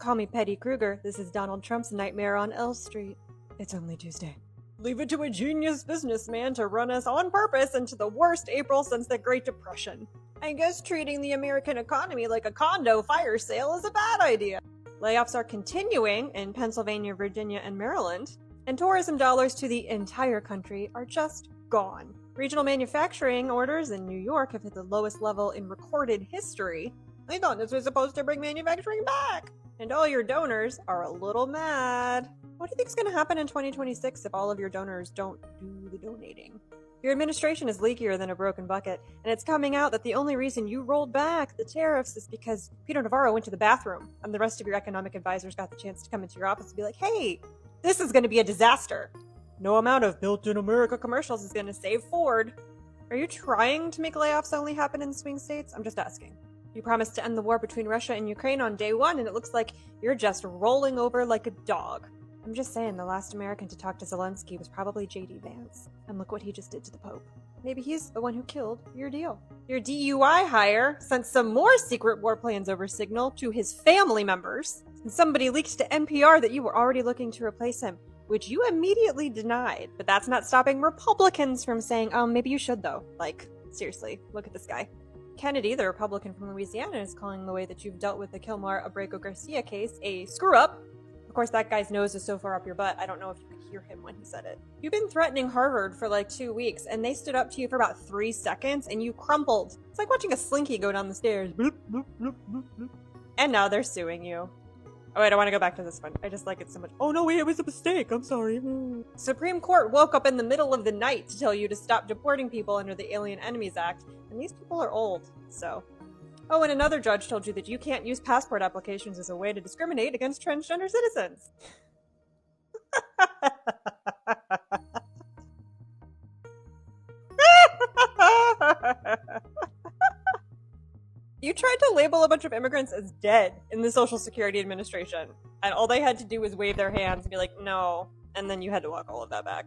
call me Petty Krueger. This is Donald Trump's Nightmare on L Street. It's only Tuesday. Leave it to a genius businessman to run us on purpose into the worst April since the Great Depression. I guess treating the American economy like a condo fire sale is a bad idea. Layoffs are continuing in Pennsylvania, Virginia, and Maryland, and tourism dollars to the entire country are just gone. Regional manufacturing orders in New York have hit the lowest level in recorded history. I thought this was supposed to bring manufacturing back. And all your donors are a little mad. What do you think is going to happen in 2026 if all of your donors don't do the donating? Your administration is leakier than a broken bucket, and it's coming out that the only reason you rolled back the tariffs is because Peter Navarro went to the bathroom, and the rest of your economic advisors got the chance to come into your office and be like, hey, this is going to be a disaster. No amount of built-in America commercials is going to save Ford. Are you trying to make layoffs only happen in swing states? I'm just asking. You promised to end the war between Russia and Ukraine on day one, and it looks like you're just rolling over like a dog. I'm just saying, the last American to talk to Zelensky was probably J.D. Vance. And look what he just did to the Pope. Maybe he's the one who killed your deal. Your DUI hire sent some more secret war plans over Signal to his family members. And somebody leaked to NPR that you were already looking to replace him, which you immediately denied. But that's not stopping Republicans from saying, maybe you should though. Like, seriously, look at this guy. Kennedy, the Republican from Louisiana, is calling the way that you've dealt with the Kilmar Abrego Garcia case a screw-up. Of course, that guy's nose is so far up your butt, I don't know if you could hear him when he said it. You've been threatening Harvard for like 2 weeks, and they stood up to you for about 3 seconds, and you crumpled. It's like watching a slinky go down the stairs. Bloop, bloop, bloop, bloop, bloop. And now they're suing you. Oh wait, I want to go back to this one. I just like it so much. Oh no, wait, it was a mistake. I'm sorry. Supreme Court woke up in the middle of the night to tell you to stop deporting people under the Alien Enemies Act, and these people are old, so... Oh, and another judge told you that you can't use passport applications as a way to discriminate against transgender citizens. You tried to label a bunch of immigrants as dead in the Social Security Administration, and all they had to do was wave their hands and be like, no, and then you had to walk all of that back.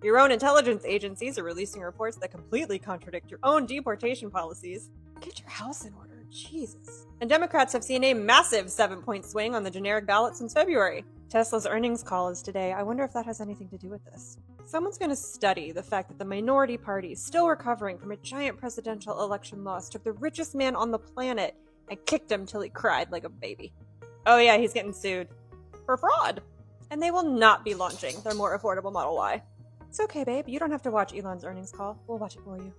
Your own intelligence agencies are releasing reports that completely contradict your own deportation policies. Get your house in order. Jesus. And Democrats have seen a massive 7-point swing on the generic ballot since February. Tesla's earnings call is today. I wonder if that has anything to do with this. Someone's going to study the fact that the minority party, still recovering from a giant presidential election loss, took the richest man on the planet and kicked him till he cried like a baby. Oh yeah, he's getting sued. For fraud. And they will not be launching their more affordable Model Y. It's okay, babe. You don't have to watch Elon's earnings call. We'll watch it for you.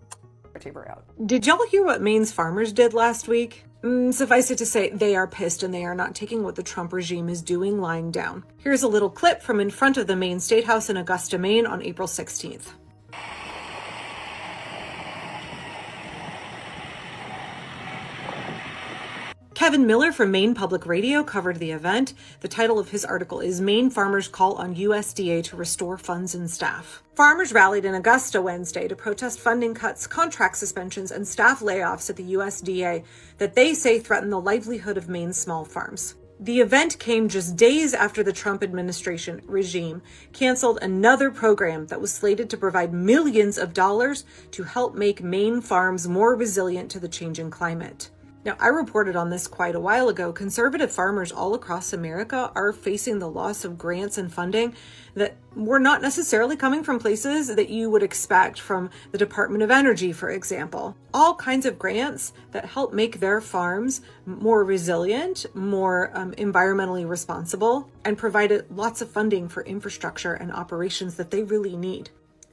Out. Did y'all hear what Maine's farmers did last week? Suffice it to say, they are pissed and they are not taking what the Trump regime is doing lying down. Here's a little clip from in front of the Maine State House in Augusta, Maine on April 16th. Kevin Miller from Maine Public Radio covered the event. The title of his article is Maine Farmers Call on USDA to Restore Funds and Staff. Farmers rallied in Augusta Wednesday to protest funding cuts, contract suspensions, and staff layoffs at the USDA that they say threaten the livelihood of Maine's small farms. The event came just days after the Trump administration regime canceled another program that was slated to provide millions of dollars to help make Maine farms more resilient to the changing climate. Now, I reported on this quite a while ago. Conservative farmers all across America are facing the loss of grants and funding that were not necessarily coming from places that you would expect from the Department of Energy, for example. All kinds of grants that help make their farms more resilient, more environmentally responsible, and provided lots of funding for infrastructure and operations that they really need.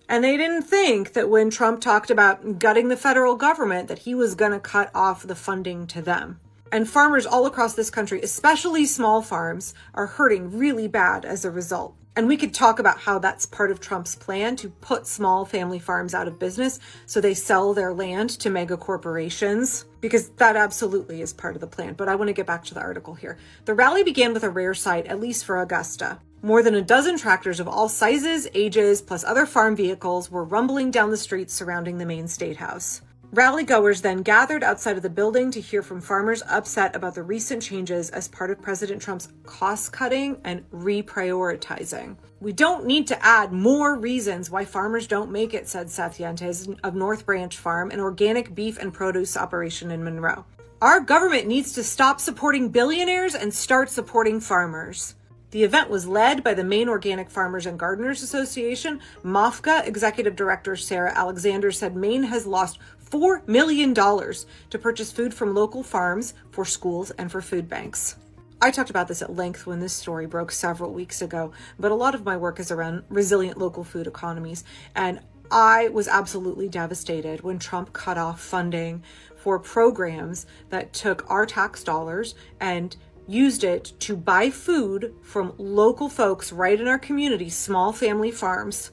And they didn't think that when Trump talked about gutting the federal government, that he was going to cut off the funding to them. And farmers all across this country, especially small farms, are hurting really bad as a result. And we could talk about how that's part of Trump's plan to put small family farms out of business so they sell their land to mega corporations, because that absolutely is part of the plan. But I want to get back to the article here. The rally began with a rare sight, at least for Augusta. More than a dozen tractors of all sizes, ages, plus other farm vehicles were rumbling down the streets surrounding the Maine State House. Rally-goers then gathered outside of the building to hear from farmers upset about the recent changes as part of President Trump's cost-cutting and reprioritizing. We don't need to add more reasons why farmers don't make it, said Seth Yentes of North Branch Farm, an organic beef and produce operation in Monroe. Our government needs to stop supporting billionaires and start supporting farmers. The event was led by the Maine Organic Farmers and Gardeners Association. MOFGA Executive Director Sarah Alexander said Maine has lost $4 million to purchase food from local farms for schools and for food banks. I talked about this at length when this story broke several weeks ago, but a lot of my work is around resilient local food economies, and I was absolutely devastated when Trump cut off funding for programs that took our tax dollars and used it to buy food from local folks right in our community, small family farms.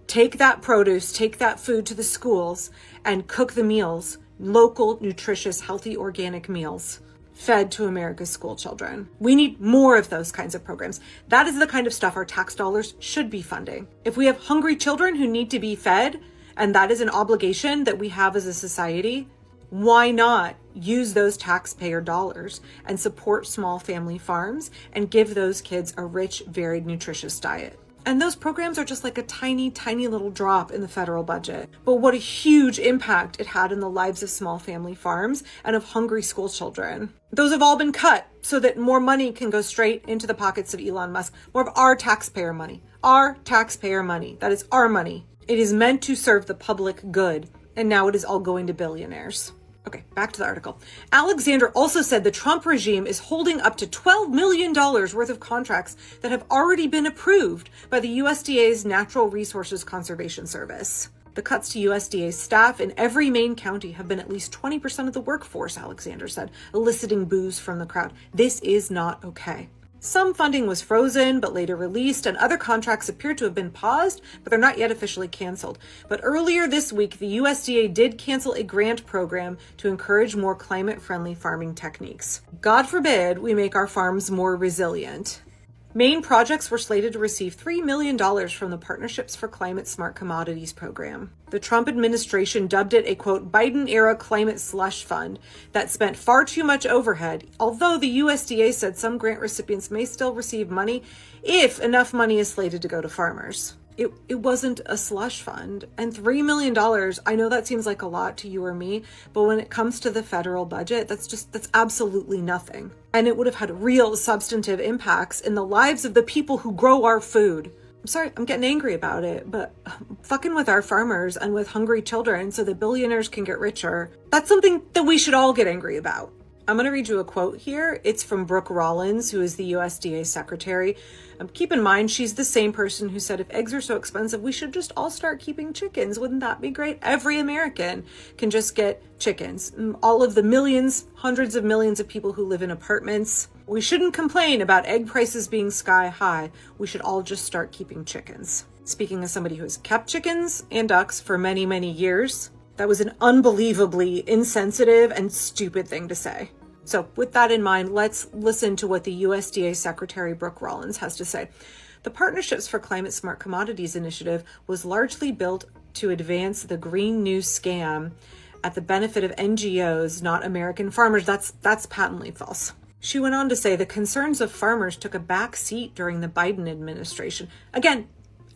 Take that produce, take that food to the schools and cook the meals, local, nutritious, healthy, organic meals fed to America's school children. We need more of those kinds of programs. That is the kind of stuff our tax dollars should be funding. If we have hungry children who need to be fed, and that is an obligation that we have as a society, why not use those taxpayer dollars and support small family farms and give those kids a rich, varied, nutritious diet? And those programs are just like a tiny, tiny little drop in the federal budget. But what a huge impact it had in the lives of small family farms and of hungry school children. Those have all been cut so that more money can go straight into the pockets of Elon Musk. More of our taxpayer money. Our taxpayer money. That is our money. It is meant to serve the public good. And now it is all going to billionaires. Okay, back to the article. Alexander also said the Trump regime is holding up to $12 million worth of contracts that have already been approved by the USDA's Natural Resources Conservation Service. The cuts to USDA staff in every Maine county have been at least 20% of the workforce, Alexander said, eliciting boos from the crowd. This is not okay. Some funding was frozen, but later released, and other contracts appear to have been paused, but they're not yet officially canceled. But earlier this week, the USDA did cancel a grant program to encourage more climate-friendly farming techniques. God forbid we make our farms more resilient. Maine projects were slated to receive $3 million from the Partnerships for Climate Smart Commodities program. The Trump administration dubbed it a, quote, Biden-era climate slush fund that spent far too much overhead, although the USDA said some grant recipients may still receive money if enough money is slated to go to farmers. It wasn't a slush fund. And $3 million, I know that seems like a lot to you or me, but when it comes to the federal budget, that's absolutely nothing. And it would have had real substantive impacts in the lives of the people who grow our food. I'm sorry, I'm getting angry about it, but fucking with our farmers and with hungry children so that billionaires can get richer, that's something that we should all get angry about. I'm going to read you a quote here. It's from Brooke Rollins, who is the USDA secretary. Keep in mind, she's the same person who said if eggs are so expensive, we should just all start keeping chickens. Wouldn't that be great? Every American can just get chickens. All of the millions, hundreds of millions of people who live in apartments. We shouldn't complain about egg prices being sky high. We should all just start keeping chickens. Speaking as somebody who has kept chickens and ducks for many, many years, that was an unbelievably insensitive and stupid thing to say. So with that in mind, let's listen to what the USDA Secretary Brooke Rollins has to say. The Partnerships for Climate Smart Commodities initiative was largely built to advance the Green New scam at the benefit of NGOs, not American farmers. That's patently false. She went on to say the concerns of farmers took a back seat during the Biden administration. Again,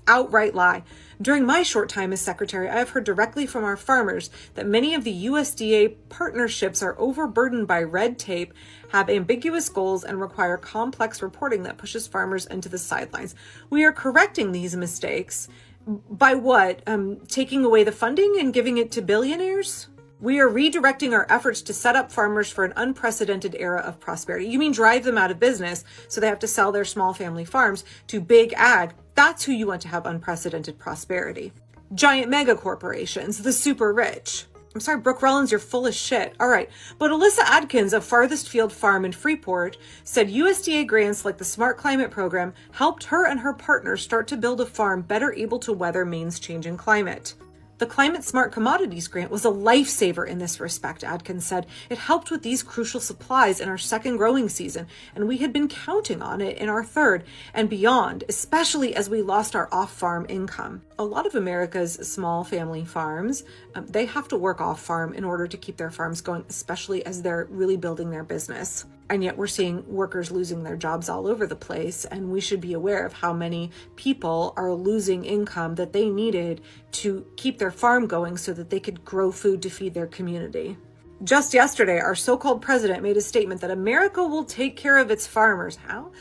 outright lie. During my short time as secretary, I have heard directly from our farmers that many of the USDA partnerships are overburdened by red tape, have ambiguous goals, and require complex reporting that pushes farmers into the sidelines. We are correcting these mistakes by what? Taking away the funding and giving it to billionaires? We are redirecting our efforts to set up farmers for an unprecedented era of prosperity. You mean drive them out of business so they have to sell their small family farms to big ag? That's who you want to have unprecedented prosperity. Giant mega corporations, the super rich. I'm sorry, Brooke Rollins, you're full of shit. All right. But Alyssa Adkins of Farthest Field Farm in Freeport said USDA grants like the Smart Climate Program helped her and her partners start to build a farm better able to weather Maine's changing climate. The Climate Smart Commodities Grant was a lifesaver in this respect, Adkins said. It helped with these crucial supplies in our second growing season, and we had been counting on it in our third and beyond, especially as we lost our off-farm income. A lot of America's small family farms, they have to work off-farm in order to keep their farms going, especially as they're really building their business. And yet we're seeing workers losing their jobs all over the place, and we should be aware of how many people are losing income that they needed to keep their farm going so that they could grow food to feed their community. Just yesterday, our so-called president made a statement that America will take care of its farmers. How?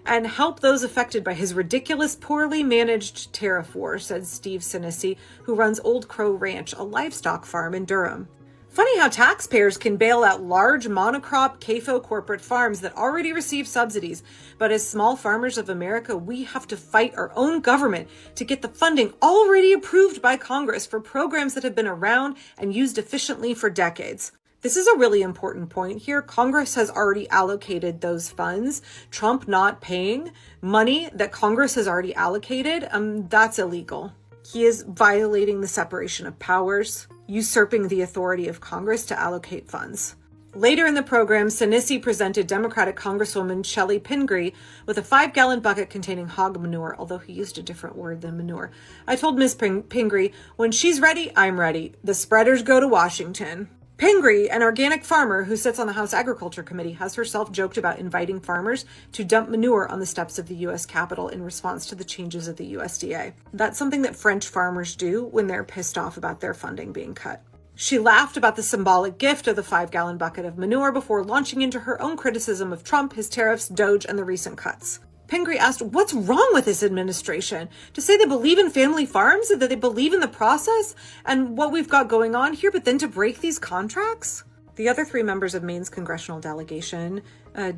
And help those affected by his ridiculous, poorly managed tariff war, said Steve Sinisi, who runs Old Crow Ranch, a livestock farm in Durham. Funny how taxpayers can bail out large monocrop CAFO corporate farms that already receive subsidies, but as small farmers of America, we have to fight our own government to get the funding already approved by Congress for programs that have been around and used efficiently for decades. This is a really important point here. Congress has already allocated those funds. Trump not paying money that Congress has already allocated, that's illegal. He is violating the separation of powers, usurping the authority of Congress to allocate funds. Later in the program, Sinisi presented Democratic Congresswoman Shelley Pingree with a 5-gallon bucket containing hog manure, although he used a different word than manure. I told Ms. Pingree, when she's ready, I'm ready. The spreaders go to Washington. Pingree, an organic farmer who sits on the House Agriculture Committee, has herself joked about inviting farmers to dump manure on the steps of the U.S. Capitol in response to the changes at the USDA. That's something that French farmers do when they're pissed off about their funding being cut. She laughed about the symbolic gift of the 5-gallon bucket of manure before launching into her own criticism of Trump, his tariffs, DOGE, and the recent cuts. Pingree asked, what's wrong with this administration? To say they believe in family farms, that they believe in the process and what we've got going on here, but then to break these contracts? The other 3 members of Maine's congressional delegation,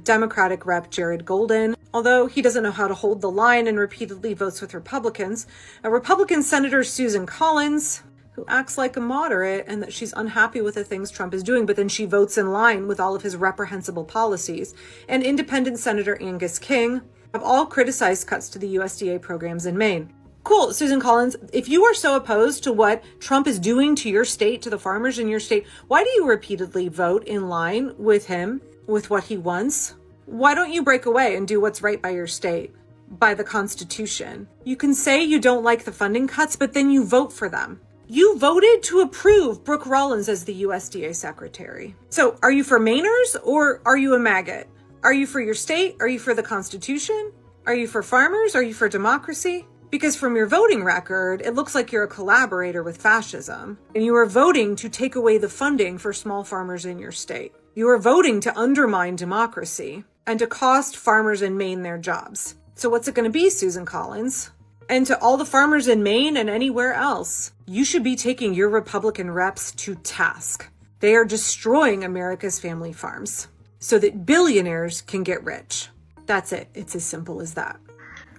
Democratic Rep. Jared Golden, although he doesn't know how to hold the line and repeatedly votes with Republicans, Republican Senator Susan Collins, who acts like a moderate and that she's unhappy with the things Trump is doing, but then she votes in line with all of his reprehensible policies, and Independent Senator Angus King, have all criticized cuts to the USDA programs in Maine. Cool, Susan Collins, if you are so opposed to what Trump is doing to your state, to the farmers in your state, why do you repeatedly vote in line with him, with what he wants? Why don't you break away and do what's right by your state, by the Constitution? You can say you don't like the funding cuts, but then you vote for them. You voted to approve Brooke Rollins as the USDA secretary. So are you for Mainers or are you a maggot? Are you for your state? Are you for the Constitution? Are you for farmers? Are you for democracy? Because from your voting record, it looks like you're a collaborator with fascism, and you are voting to take away the funding for small farmers in your state. You are voting to undermine democracy and to cost farmers in Maine their jobs. So what's it going to be, Susan Collins? And to all the farmers in Maine and anywhere else, you should be taking your Republican reps to task. They are destroying America's family farms so that billionaires can get rich. That's it. It's as simple as that.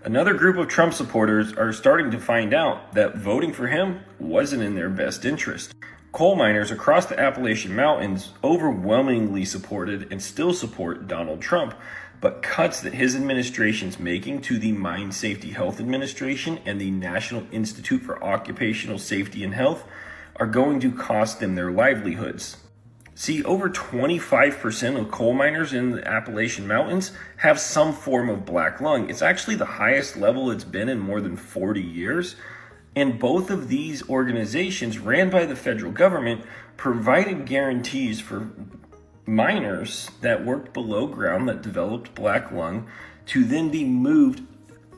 Another group of Trump supporters are starting to find out that voting for him wasn't in their best interest. Coal miners across the Appalachian Mountains overwhelmingly supported and still support Donald Trump, but cuts that his administration's making to the Mine Safety Health Administration and the National Institute for Occupational Safety and Health are going to cost them their livelihoods. See, over 25% of coal miners in the Appalachian Mountains have some form of black lung. It's actually the highest level it's been in more than 40 years. And both of these organizations, ran by the federal government, provided guarantees for miners that worked below ground that developed black lung to then be moved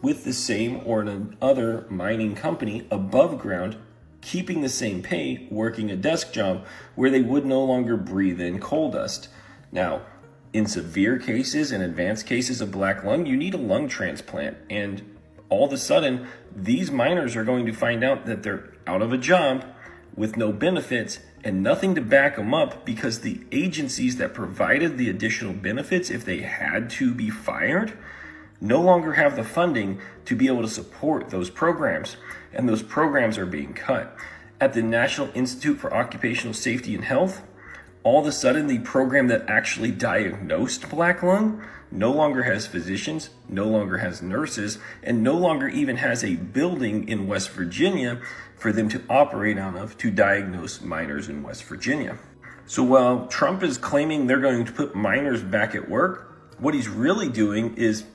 with the same or another mining company above ground, keeping the same pay, working a desk job where they would no longer breathe in coal dust. Now, in severe cases and advanced cases of black lung, you need a lung transplant. And all of a sudden, these miners are going to find out that they're out of a job with no benefits and nothing to back them up, because the agencies that provided the additional benefits, if they had to be fired, no longer have the funding to be able to support those programs. And those programs are being cut. At the National Institute for Occupational Safety and Health, all of a sudden the program that actually diagnosed black lung no longer has physicians, no longer has nurses, and no longer even has a building in West Virginia for them to operate out of to diagnose miners in West Virginia. So while Trump is claiming they're going to put miners back at work, what he's really doing is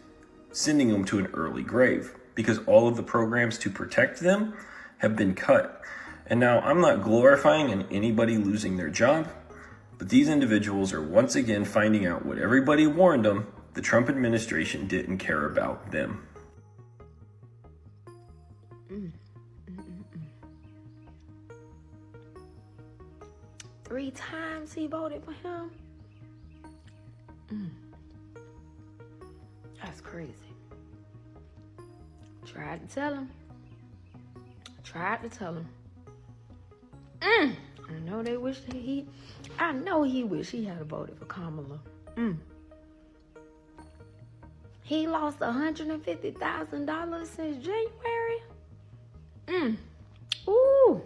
sending them to an early grave, because all of the programs to protect them have been cut. And now, I'm not glorifying anybody losing their job, but these individuals are once again finding out what everybody warned them: the Trump administration didn't care about them. 3 times he voted for him? That's crazy. Tried to tell him. I know they wish that I know he wished he had voted for Kamala. He lost $150,000 since January. Ooh.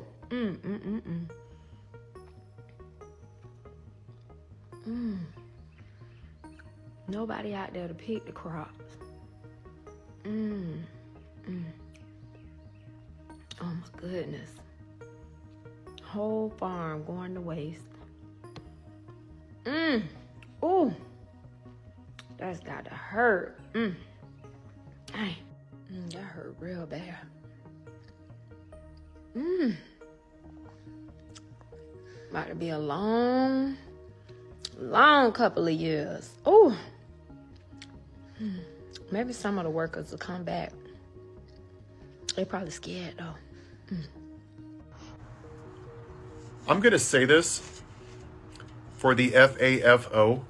Nobody out there to pick the crops. Oh my goodness. Whole farm going to waste. Ooh. That's got to hurt. Dang. That hurt real bad. About to be a long couple of years. Ooh. Maybe some of the workers will come back. They're probably scared though. I'm going to say this for the FAFO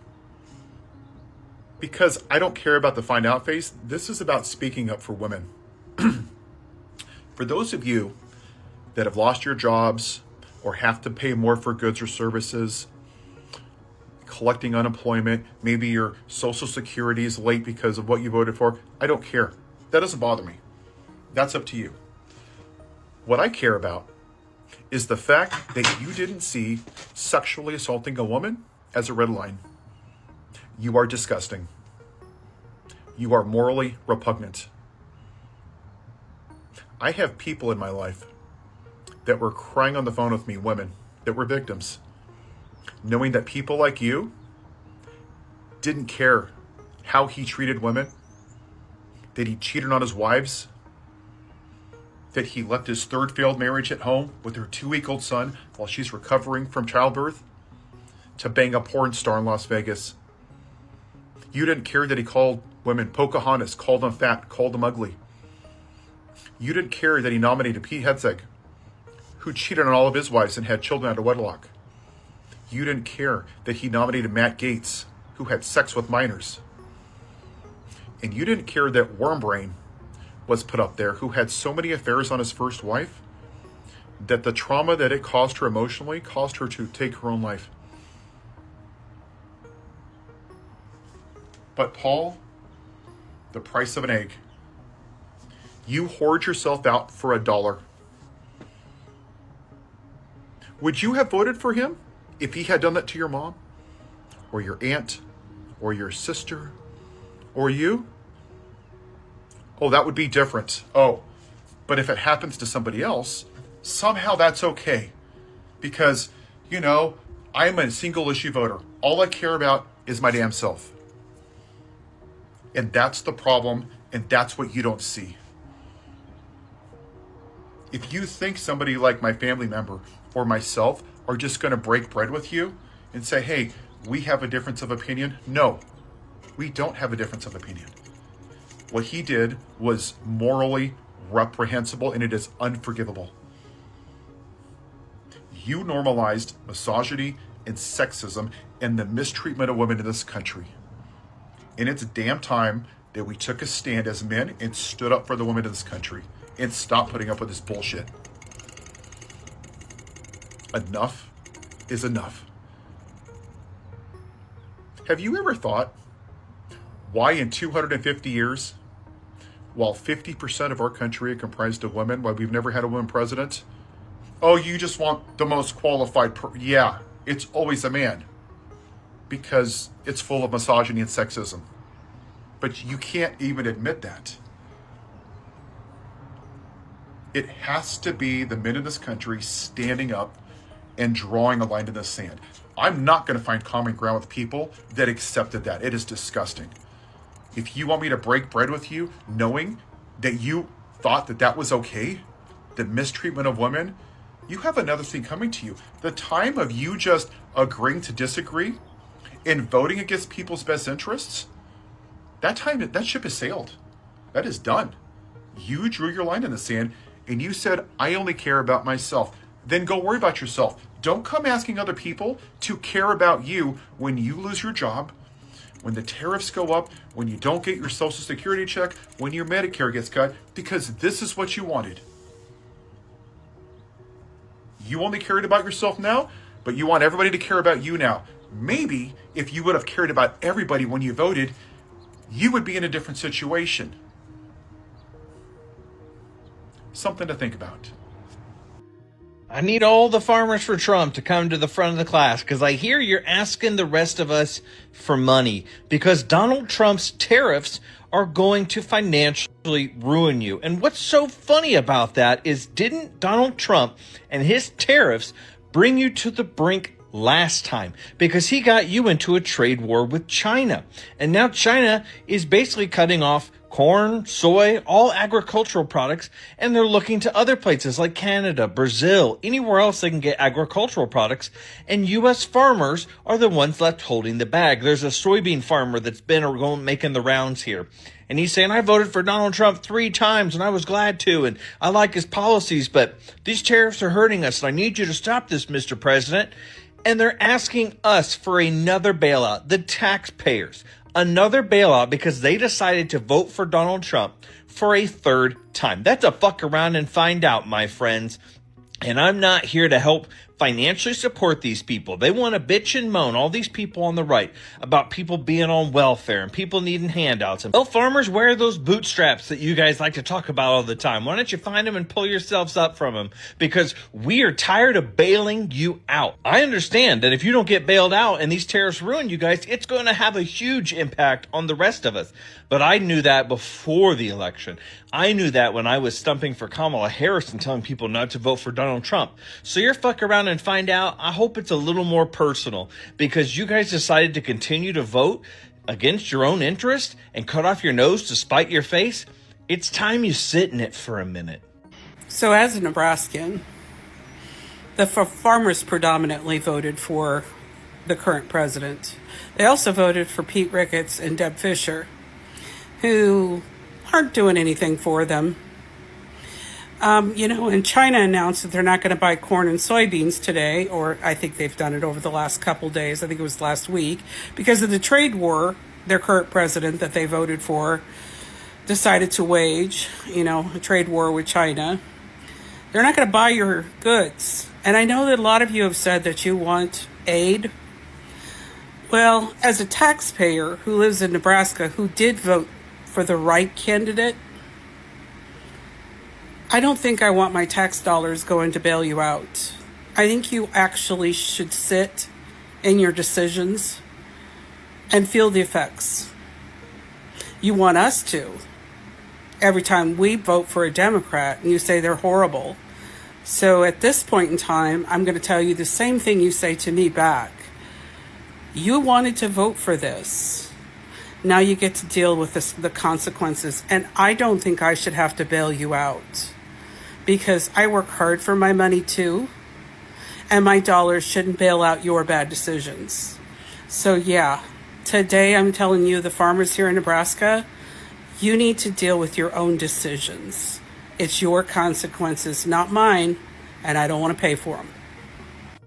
because I don't care about the find out phase. This is about speaking up for women. For those of you that have lost your jobs or have to pay more for goods or services, collecting unemployment, maybe your Social Security is late because of what you voted for, I don't care. That doesn't bother me. That's up to you. What I care about is the fact that you didn't see sexually assaulting a woman as a red line. You are disgusting. You are morally repugnant. I have people in my life that were crying on the phone with me, women that were victims, knowing that people like you didn't care how he treated women, that he cheated on his wives, that he left his 3rd failed marriage at home with her 2-week-old son while she's recovering from childbirth, to bang a porn star in Las Vegas. You didn't care that he called women Pocahontas, called them fat, called them ugly. You didn't care that he nominated Pete Hegseth, who cheated on all of his wives and had children out of wedlock. You didn't care that he nominated Matt Gaetz, who had sex with minors. And you didn't care that Wormbrain was put up there, who had so many affairs on his first wife that the trauma that it caused her emotionally caused her to take her own life. But Paul, the price of an egg. You hoard yourself out for $1. Would you have voted for him if he had done that to your mom or your aunt or your sister or you? Oh, that would be different. Oh, but if it happens to somebody else, somehow that's okay. Because, I'm a single issue voter. All I care about is my damn self. And that's the problem, and that's what you don't see. If you think somebody like my family member or myself are just going to break bread with you and say, hey, we have a difference of opinion. No, we don't have a difference of opinion. What he did was morally reprehensible, and it is unforgivable. You normalized misogyny and sexism and the mistreatment of women in this country. And it's damn time that we took a stand as men and stood up for the women in this country and stopped putting up with this bullshit. Enough is enough. Have you ever thought why in 250 years, while 50% of our country are comprised of women, why we've never had a woman president? Oh, you just want the most qualified yeah, it's always a man. Because it's full of misogyny and sexism. But you can't even admit that. It has to be the men in this country standing up and drawing a line in the sand. I'm not going to find common ground with people that accepted that. It is disgusting. If you want me to break bread with you, knowing that you thought that that was okay, the mistreatment of women, you have another thing coming to you. The time of you just agreeing to disagree and voting against people's best interests, that ship has sailed. That is done. You drew your line in the sand and you said, I only care about myself. Then go worry about yourself. Don't come asking other people to care about you when you lose your job, when the tariffs go up, when you don't get your Social Security check, when your Medicare gets cut, because this is what you wanted. You only cared about yourself now, but you want everybody to care about you now. Maybe if you would have cared about everybody when you voted, you would be in a different situation. Something to think about. I need all the farmers for Trump to come to the front of the class, because I hear you're asking the rest of us for money because Donald Trump's tariffs are going to financially ruin you. And what's so funny about that is, didn't Donald Trump and his tariffs bring you to the brink last time? Because he got you into a trade war with China. And now China is basically cutting off corn, soy, all agricultural products, and they're looking to other places like Canada, Brazil, anywhere else they can get agricultural products, and U.S. farmers are the ones left holding the bag. There's a soybean farmer that's been making the rounds here, and he's saying, I voted for Donald Trump 3 times, and I was glad to, and I like his policies, but these tariffs are hurting us, and I need you to stop this, Mr. President. And they're asking us for another bailout, the taxpayers. Another bailout because they decided to vote for Donald Trump for a 3rd time. That's a fuck around and find out, my friends. And I'm not here to help financially support these people. They want to bitch and moan, all these people on the right, about people being on welfare and people needing handouts. And well, farmers, wear those bootstraps that you guys like to talk about all the time. Why don't you find them and pull yourselves up from them? Because we are tired of bailing you out. I understand that if you don't get bailed out and these tariffs ruin you guys, it's going to have a huge impact on the rest of us. But I knew that before the election. I knew that when I was stumping for Kamala Harris and telling people not to vote for Donald Trump. So you're fuck around and find out. I hope it's a little more personal, because you guys decided to continue to vote against your own interest and cut off your nose to spite your face. It's time you sit in it for a minute. So as a Nebraskan, the farmers predominantly voted for the current president. They also voted for Pete Ricketts and Deb Fischer, who aren't doing anything for them. And China announced that they're not going to buy corn and soybeans today, or I think they've done it over the last couple days. I think it was last week, because of the trade war their current president that they voted for decided to wage, a trade war with China. They're not going to buy your goods. And I know that a lot of you have said that you want aid. Well, as a taxpayer who lives in Nebraska, who did vote for the right candidate, I don't think I want my tax dollars going to bail you out. I think you actually should sit in your decisions and feel the effects. You want us to. Every time we vote for a Democrat and you say they're horrible. So at this point in time, I'm going to tell you the same thing you say to me back. You wanted to vote for this. Now you get to deal with the consequences. And I don't think I should have to bail you out, because I work hard for my money too, and my dollars shouldn't bail out your bad decisions. So yeah, today I'm telling you, the farmers here in Nebraska, you need to deal with your own decisions. It's your consequences, not mine, and I don't want to pay for them.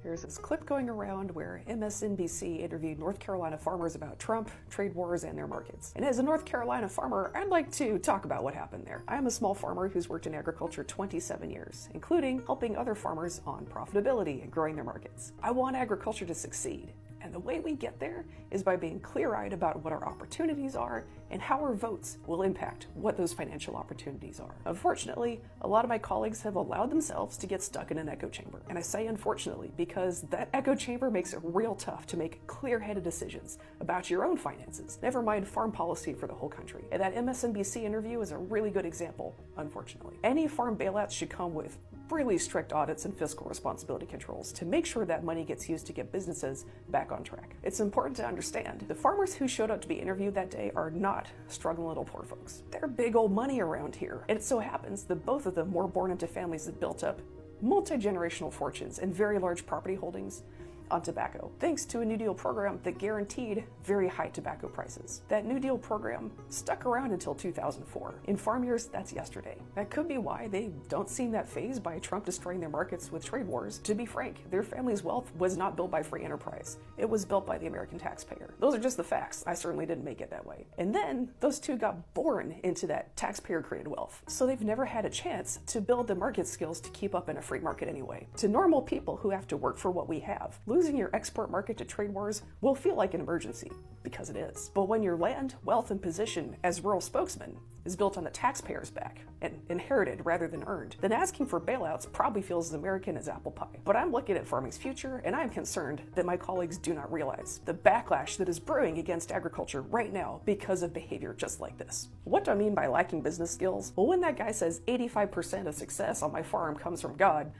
There's this clip going around where MSNBC interviewed North Carolina farmers about Trump, trade wars, and their markets. And as a North Carolina farmer, I'd like to talk about what happened there. I am a small farmer who's worked in agriculture 27 years, including helping other farmers on profitability and growing their markets. I want agriculture to succeed. And the way we get there is by being clear-eyed about what our opportunities are and how our votes will impact what those financial opportunities are. Unfortunately, a lot of my colleagues have allowed themselves to get stuck in an echo chamber. And I say unfortunately because that echo chamber makes it real tough to make clear-headed decisions about your own finances, never mind farm policy for the whole country. And that MSNBC interview is a really good example, unfortunately. Any farm bailouts should come with really strict audits and fiscal responsibility controls to make sure that money gets used to get businesses back on track. It's important to understand the farmers who showed up to be interviewed that day are not struggling little poor folks. They're big old money around here. And it so happens that both of them were born into families that built up multi-generational fortunes and very large property holdings on tobacco, thanks to a New Deal program that guaranteed very high tobacco prices. That New Deal program stuck around until 2004. In farm years, that's yesterday. That could be why they don't seem that fazed by Trump destroying their markets with trade wars. To be frank, their family's wealth was not built by free enterprise. It was built by the American taxpayer. Those are just the facts. I certainly didn't make it that way. And then those two got born into that taxpayer-created wealth. So they've never had a chance to build the market skills to keep up in a free market anyway. To normal people who have to work for what we have, losing your export market to trade wars will feel like an emergency, because it is. But when your land, wealth, and position as rural spokesman is built on the taxpayer's back and inherited rather than earned, then asking for bailouts probably feels as American as apple pie. But I'm looking at farming's future, and I'm concerned that my colleagues do not realize the backlash that is brewing against agriculture right now because of behavior just like this. What do I mean by lacking business skills? Well, when that guy says 85% of success on my farm comes from God,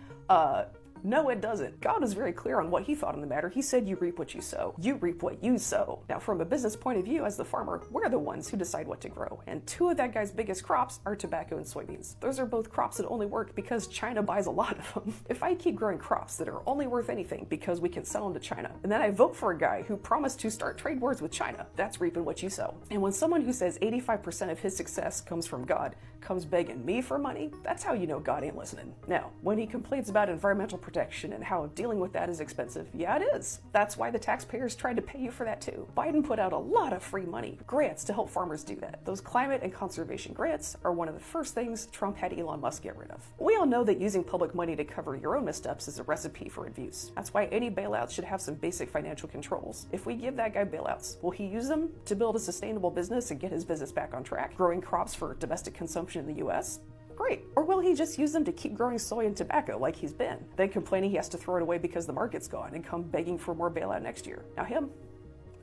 no, it doesn't. God was very clear on what he thought on the matter. He said, you reap what you sow. You reap what you sow. Now, from a business point of view, as the farmer, we're the ones who decide what to grow. And two of that guy's biggest crops are tobacco and soybeans. Those are both crops that only work because China buys a lot of them. If I keep growing crops that are only worth anything because we can sell them to China, and then I vote for a guy who promised to start trade wars with China, that's reaping what you sow. And when someone who says 85% of his success comes from God comes begging me for money, that's how you know God ain't listening. Now, when he complains about environmental protection and how dealing with that is expensive, yeah, it is. That's why the taxpayers tried to pay you for that too. Biden put out a lot of free money, grants to help farmers do that. Those climate and conservation grants are one of the first things Trump had Elon Musk get rid of. We all know that using public money to cover your own missteps is a recipe for abuse. That's why any bailouts should have some basic financial controls. If we give that guy bailouts, will he use them to build a sustainable business and get his business back on track, growing crops for domestic consumption in the US? Great. Or will he just use them to keep growing soy and tobacco like he's been, then complaining he has to throw it away because the market's gone and come begging for more bailout next year? Now him,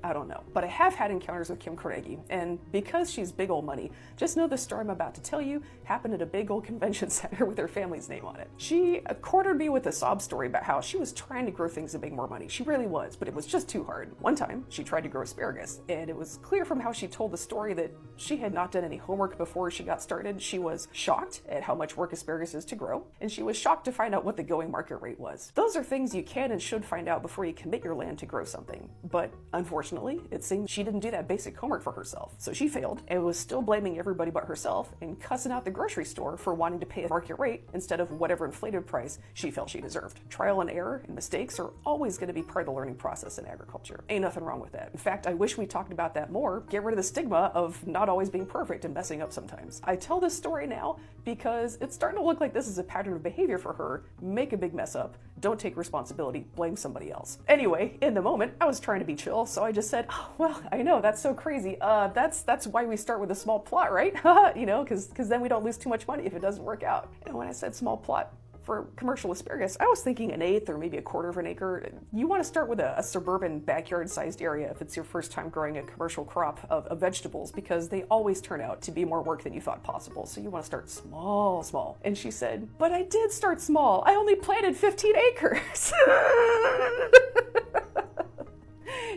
I don't know. But I have had encounters with Kim Carnegie, and because she's big old money, just know the story I'm about to tell you happened at a big old convention center with her family's name on it. She cornered me with a sob story about how she was trying to grow things to make more money. She really was, but it was just too hard. One time, she tried to grow asparagus, and it was clear from how she told the story that she had not done any homework before she got started. She was shocked at how much work asparagus is to grow, and she was shocked to find out what the going market rate was. Those are things you can and should find out before you commit your land to grow something. But unfortunately, it seems she didn't do that basic homework for herself. So she failed and was still blaming everybody but herself and cussing out the grocery store for wanting to pay a market rate instead of whatever inflated price she felt she deserved. Trial and error and mistakes are always going to be part of the learning process in agriculture. Ain't nothing wrong with that. In fact, I wish we talked about that more. Get rid of the stigma of not always being perfect and messing up sometimes. I tell this story now because it's starting to look like this is a pattern of behavior for her. Make a big mess up, don't take responsibility, blame somebody else. Anyway, in the moment, I was trying to be chill, so I just said, oh, well, I know, that's so crazy. That's why we start with a small plot, right? You know, because then we don't lose too much money if it doesn't work out. And when I said small plot for commercial asparagus, I was thinking an eighth or maybe a quarter of an acre. You want to start with a suburban backyard-sized area if it's your first time growing a commercial crop of vegetables, because they always turn out to be more work than you thought possible. So you want to start small. And she said, but I did start small. I only planted 15 acres.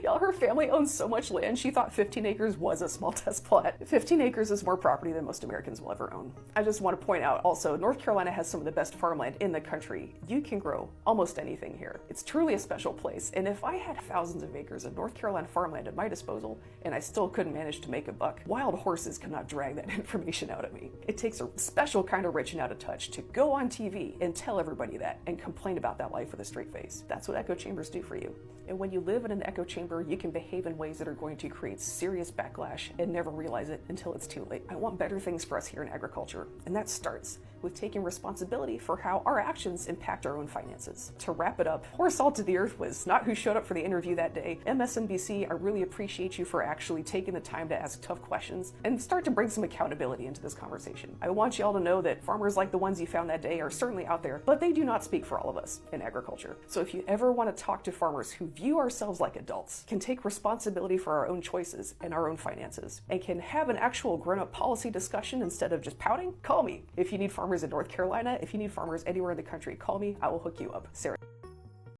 Y'all, her family owns so much land, she thought 15 acres was a small test plot. 15 acres is more property than most Americans will ever own. I just want to point out also, North Carolina has some of the best farmland in the country. You can grow almost anything here. It's truly a special place, and if I had thousands of acres of North Carolina farmland at my disposal, and I still couldn't manage to make a buck, wild horses cannot drag that information out of me. It takes a special kind of rich and out of touch to go on TV and tell everybody that and complain about that life with a straight face. That's what echo chambers do for you. And when you live in an echo chamber, you can behave in ways that are going to create serious backlash and never realize it until it's too late. I want better things for us here in agriculture, and that starts with taking responsibility for how our actions impact our own finances. To wrap it up, pour salt to the earth was not who showed up for the interview that day. MSNBC, I really appreciate you for actually taking the time to ask tough questions and start to bring some accountability into this conversation. I want y'all to know that farmers like the ones you found that day are certainly out there, but they do not speak for all of us in agriculture. So if you ever want to talk to farmers who view ourselves like adults, can take responsibility for our own choices and our own finances, and can have an actual grown-up policy discussion instead of just pouting, call me. If you need farmers in North Carolina, if you need farmers anywhere in the country, call me. I will hook you up. Sarah.